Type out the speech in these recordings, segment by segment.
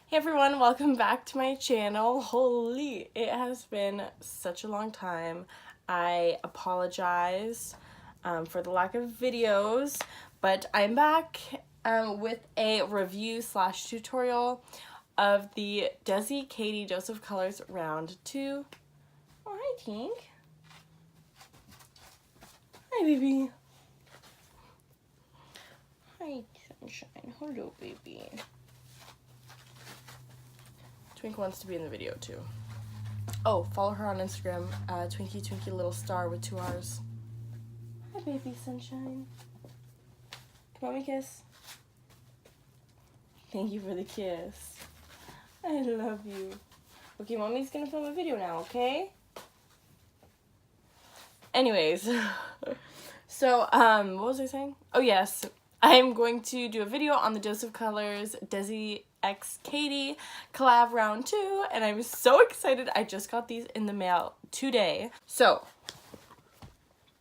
Hey everyone, welcome back to my channel. Holy, it has been such a long time. I apologize for the lack of videos, but I'm back with a review slash tutorial of the Desi Katy Dose of Colors Round 2. Oh, hi Tink. Hi baby. Hi sunshine. Hello baby. Twink wants to be in the video too. Oh, follow her on Instagram, Twinkie Little Star with 2 R's. Hi baby sunshine. Come on, me kiss. Thank you for the kiss. I love you. Okay, mommy's gonna film a video now, okay? Anyways, so what was I saying? Oh yes, I'm going to do a video on the Dose of Colors Desi x Katy collab round 2, and I'm so excited. I just got these in the mail today. So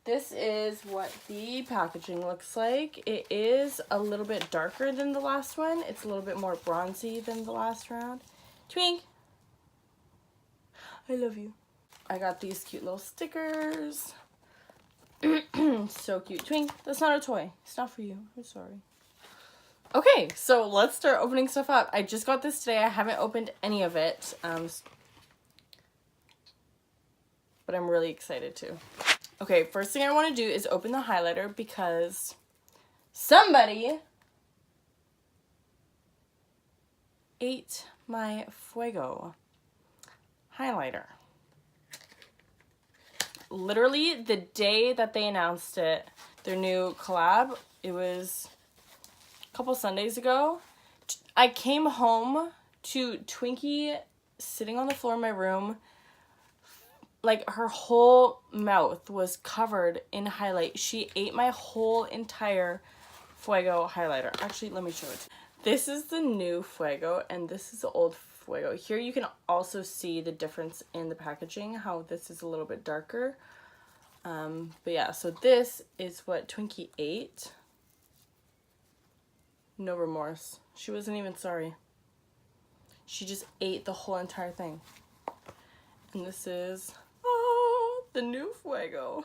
this is what the packaging looks like. It is a little bit darker than the last one. It's a little bit more bronzy than the last round. Twink, I love you. I got these cute little stickers. So cute. Twink, that's not a toy. It's not for you. I'm sorry. Okay, so let's start opening stuff up. I just got this today. I haven't opened any of it. But I'm really excited to. Okay, first thing I want to do is open the highlighter because somebody ate my Fuego highlighter. Literally the day that they announced it, their new collab, it was a couple Sundays ago. I came home to Twinkie sitting on the floor in my room. Like, her whole mouth was covered in highlight. She ate my whole entire Fuego highlighter. Actually, let me show it. This is the new Fuego, and this is the old Fuego. Here you can also see the difference in the packaging, how this is a little bit darker. But yeah, so this is what Twinkie ate. No remorse. She wasn't even sorry. She just ate the whole entire thing. And this is the new Fuego.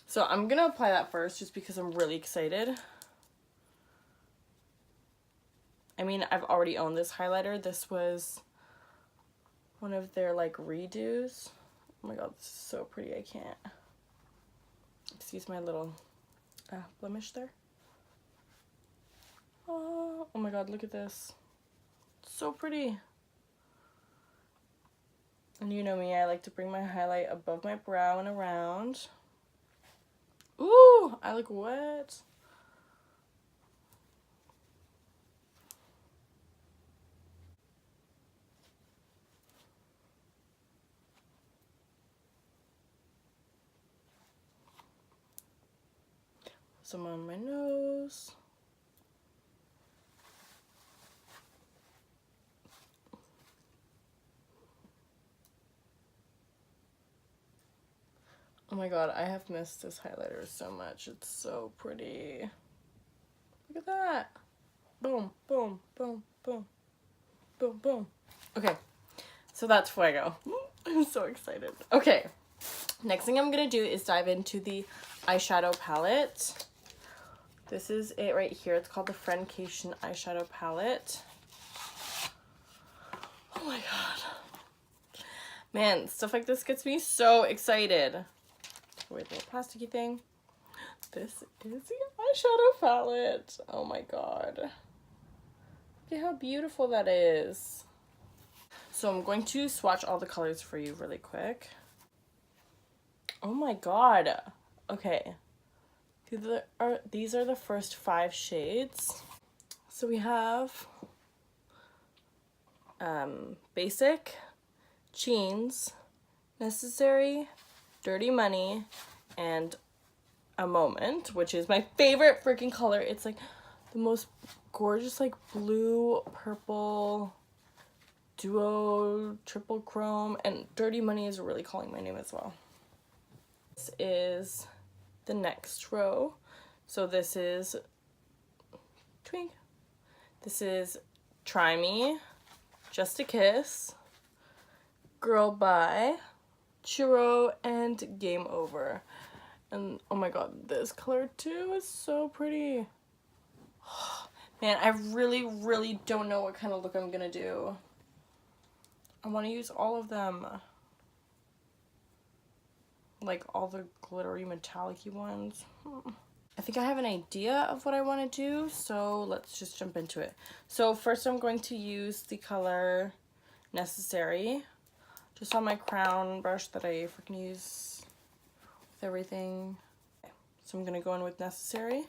So I'm gonna apply that first just because I'm really excited. I mean, I've already owned this highlighter. This was one of their like redos. Oh my god, this is so pretty. I can't. Excuse my little blemish there. Oh my god, look at this. It's so pretty. And you know me, I like to bring my highlight above my brow and around. Ooh, I look wet. Some on my nose. Oh my god, I have missed this highlighter so much. It's so pretty. Look at that. Boom, boom, boom, boom, boom, boom. Okay, so that's Fuego. I'm so excited. Okay, next thing I'm gonna do is dive into the eyeshadow palette. This is it right here. It's called the Friendcation eyeshadow palette. Oh my god. Man, stuff like this gets me so excited. Wait, little plasticky thing. This is the eyeshadow palette. Oh my god. Look at how beautiful that is. So I'm going to swatch all the colors for you really quick. Oh my god. Okay. These are the first 5 shades. So we have Basic, Jeans, Necessary, Dirty Money, and A Moment, which is my favorite freaking color. It's like the most gorgeous like blue, purple, duo, triple chrome, and Dirty Money is really calling my name as well. This is the next row. So this is Twink. This is Try Me. Just a Kiss, Girl Bye, Churro, and Game Over. And oh my god, this color too is so pretty. Man, I really don't know what kind of look I'm gonna do. I want to use all of them. Like all the glittery metallic-y ones. I think I have an idea of what I want to do, so let's just jump into it. So first I'm going to use the color Necessary, just on my crown brush that I freaking use with everything. Okay, so I'm going to go in with Necessary.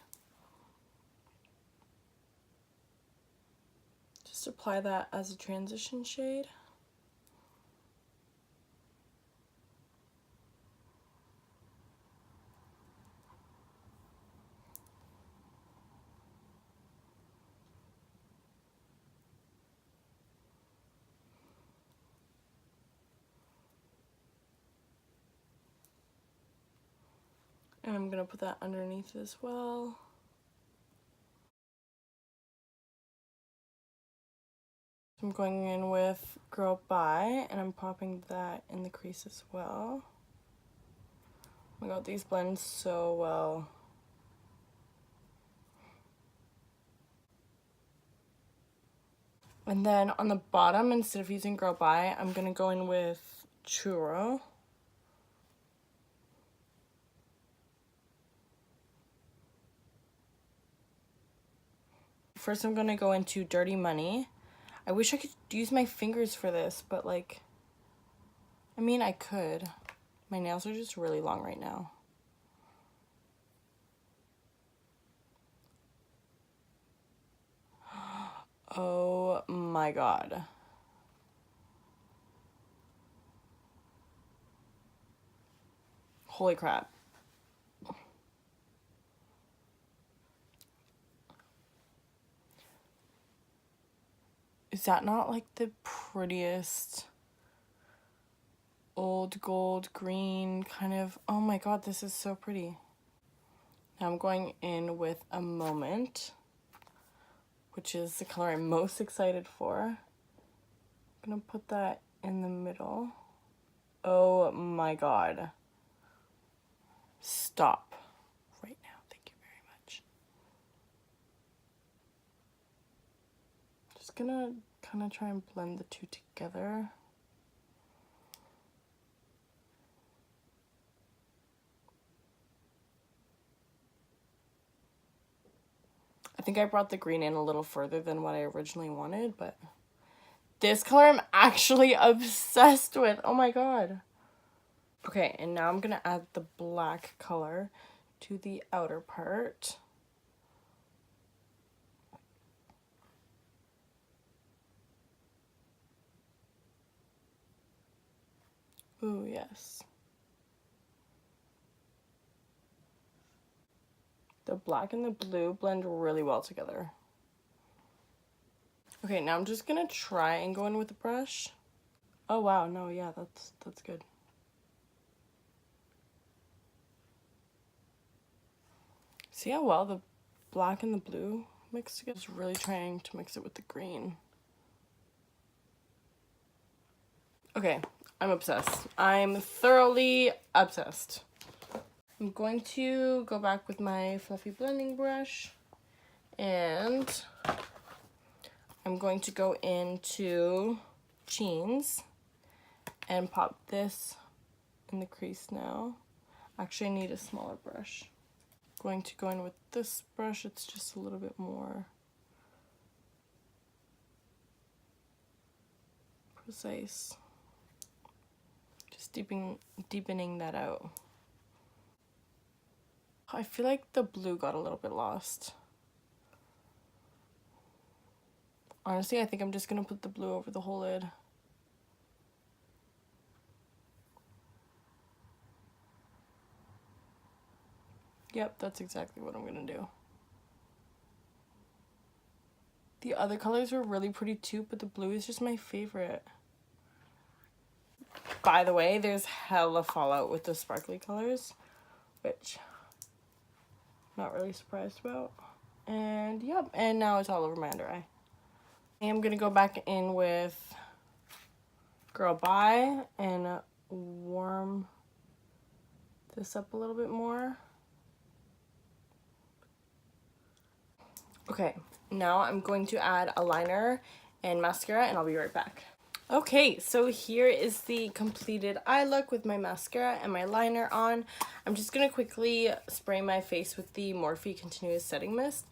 Just apply that as a transition shade. And I'm going to put that underneath as well. I'm going in with Girl Bye, and I'm popping that in the crease as well. Oh my god, these blend so well. And then on the bottom, instead of using Girl Bye, I'm going to go in with Churro. First, I'm going to go into Dirty Money. I wish I could use my fingers for this, but like, I mean, I could. My nails are just really long right now. Oh my god. Holy crap. Is that not like the prettiest old gold green kind of? Oh my god, this is so pretty. Now I'm going in with A Moment, which is the color I'm most excited for. I'm gonna put that in the middle. Oh my god. Stop right now. Thank you very much. Just gonna kind of try and blend the two together. I think I brought the green in a little further than what I originally wanted, but this color I'm actually obsessed with. Oh my god. Okay, and now I'm gonna add the black color to the outer part. Ooh, yes. The black and the blue blend really well together. Okay, now I'm just gonna try and go in with the brush. Oh wow, no, yeah, that's good. See how well the black and the blue mix together? Just really trying to mix it with the green. Okay, I'm obsessed. I'm thoroughly obsessed. I'm going to go back with my fluffy blending brush, and I'm going to go into Jeans and pop this in the crease now. Actually, I need a smaller brush. Going to go in with this brush. It's just a little bit more precise. Just deepening that out. I feel like the blue got a little bit lost. Honestly, I think I'm just gonna put the blue over the whole lid. Yep, that's exactly what I'm gonna do. The other colors were really pretty too, but the blue is just my favorite. By the way, there's hella fallout with the sparkly colors, which I'm not really surprised about. And yep, and now it's all over my under eye. I'm gonna go back in with girl bye and warm this up a little bit more. Okay, now I'm going to add a liner and mascara, and I'll be right back. Okay, so here is the completed eye look with my mascara and my liner on. I'm just going to quickly spray my face with the Morphe Continuous Setting Mist.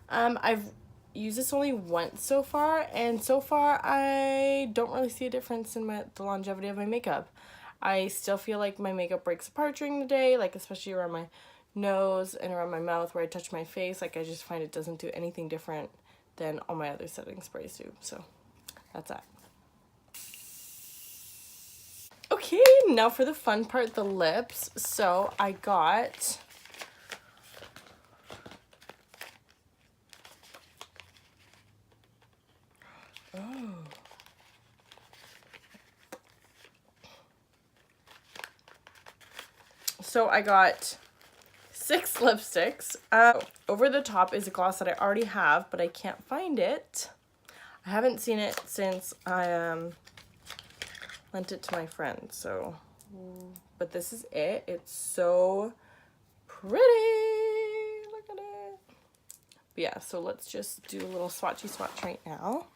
I've used this only once so far, and so far I don't really see a difference in the longevity of my makeup. I still feel like my makeup breaks apart during the day, like especially around my nose and around my mouth where I touch my face. Like I just find it doesn't do anything different than all my other setting sprays do. So that's that. Okay, now for the fun part, the lips. So I got I got 6 lipsticks. Over the Top is a gloss that I already have, but I can't find it. I haven't seen it since I lent it to my friend, so, but this is it. It's so pretty. Look at it. But yeah, so let's just do a little swatchy swatch right now.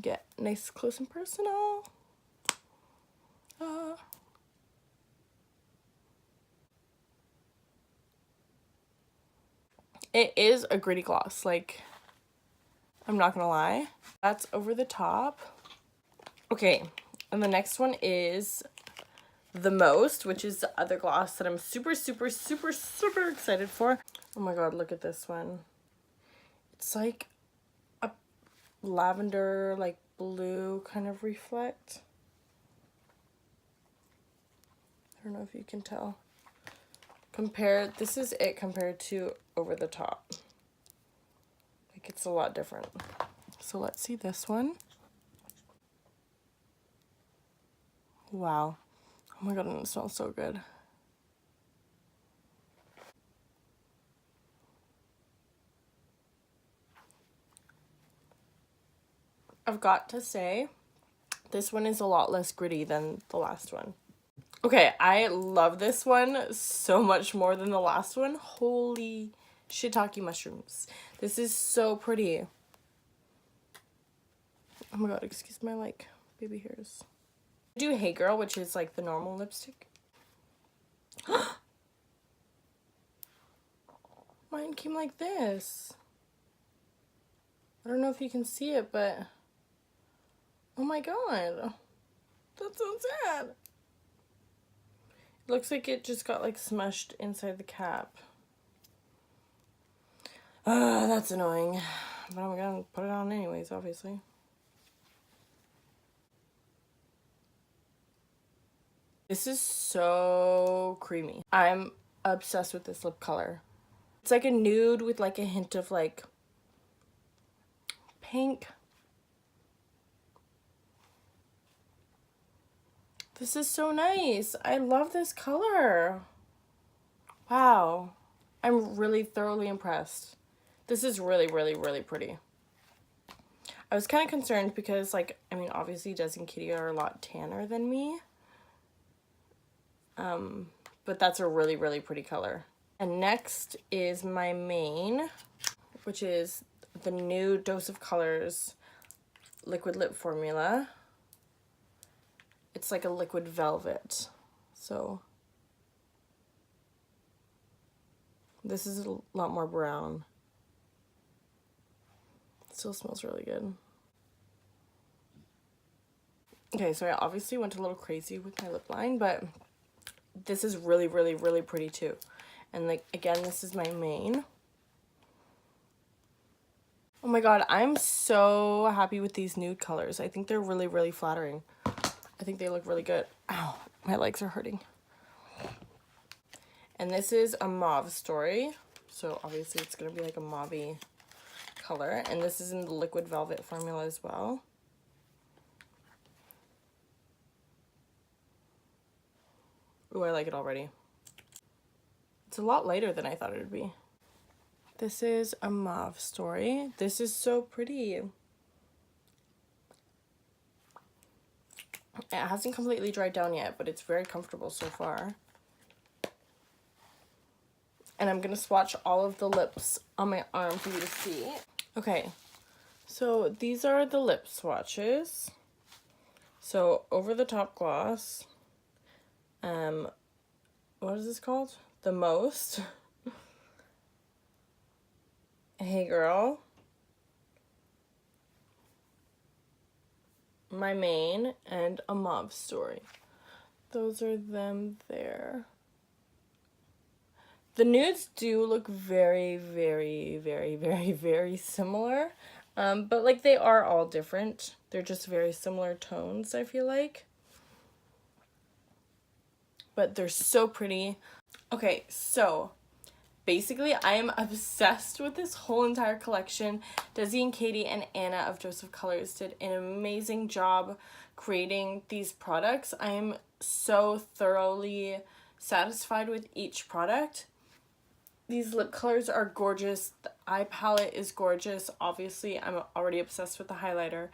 Get nice, close, and personal. It is a gritty gloss, like, I'm not gonna lie. That's Over the Top. Okay, and the next one is The Most, which is the other gloss that I'm super, super, super, super excited for. Oh my god, look at this one. It's like a lavender, like blue kind of reflect. I don't know if you can tell. This is it compared to Over the Top. Like, it's a lot different. So let's see this one. Wow. Oh my god, and it smells so good. I've got to say, this one is a lot less gritty than the last one. Okay, I love this one so much more than the last one. Holy shiitake mushrooms. This is so pretty. Oh my god, excuse my, like, baby hairs. I do Hey Girl, which is, like, the normal lipstick. Mine came like this. I don't know if you can see it, but... oh my god. That's so sad. It looks like it just got like smushed inside the cap. That's annoying. But I'm gonna put it on anyways, obviously. This is so creamy. I'm obsessed with this lip color. It's like a nude with like a hint of like pink. This is so nice. I love this color. Wow. I'm really thoroughly impressed. This is really, really, really pretty. I was kind of concerned because, like, I mean, obviously Desi and Katy are a lot tanner than me. But that's a really, really pretty color. And next is my main, which is the new Dose of Colors liquid lip formula. It's like a liquid velvet. So this is a lot more brown. It still smells really good. Okay, so I obviously went a little crazy with my lip line, but this is really, really, really pretty too. And like, again, this is my main. Oh my god, I'm so happy with these nude colors. I think they're really, really flattering. I think they look really good. Ow, my legs are hurting. And this is a mauve story. So obviously it's going to be like a mauve-y color. And this is in the liquid velvet formula as well. Ooh, I like it already. It's a lot lighter than I thought it would be. This is a mauve story. This is so pretty. It hasn't completely dried down yet, but it's very comfortable so far. And I'm going to swatch all of the lips on my arm for you to see. Okay, so these are the lip swatches. So over the top gloss. What is this called? The Most. Hey Girl. My Main, and A Mauve Story. Those are them there. The nudes do look very, very, very, very, very similar. But like they are all different. They're just very similar tones, I feel like. But they're so pretty. Okay, so basically I am obsessed with this whole entire collection. Desi and Katy and Anna of Joseph Colors did an amazing job creating these products. I am so thoroughly satisfied with each product. These lip colors are gorgeous. The eye palette is gorgeous. Obviously, I'm already obsessed with the highlighter.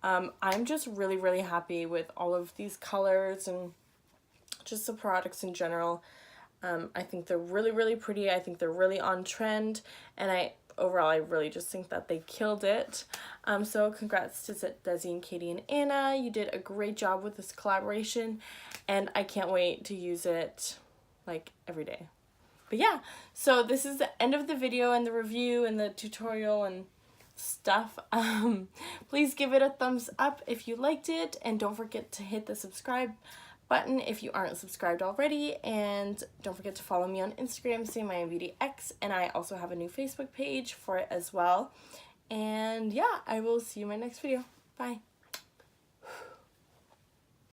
I'm just really, really happy with all of these colors and just the products in general. I think they're really, really pretty. I think they're really on trend. And overall, I really just think that they killed it. So congrats to Desi and Katy and Anna. You did a great job with this collaboration. And I can't wait to use it like every day. But yeah, so this is the end of the video and the review and the tutorial and stuff. Please give it a thumbs up if you liked it, and don't forget to hit the subscribe button if you aren't subscribed already, and don't forget to follow me on Instagram, Samiambeautyx, and I also have a new Facebook page for it as well. And yeah, I will see you in my next video. Bye.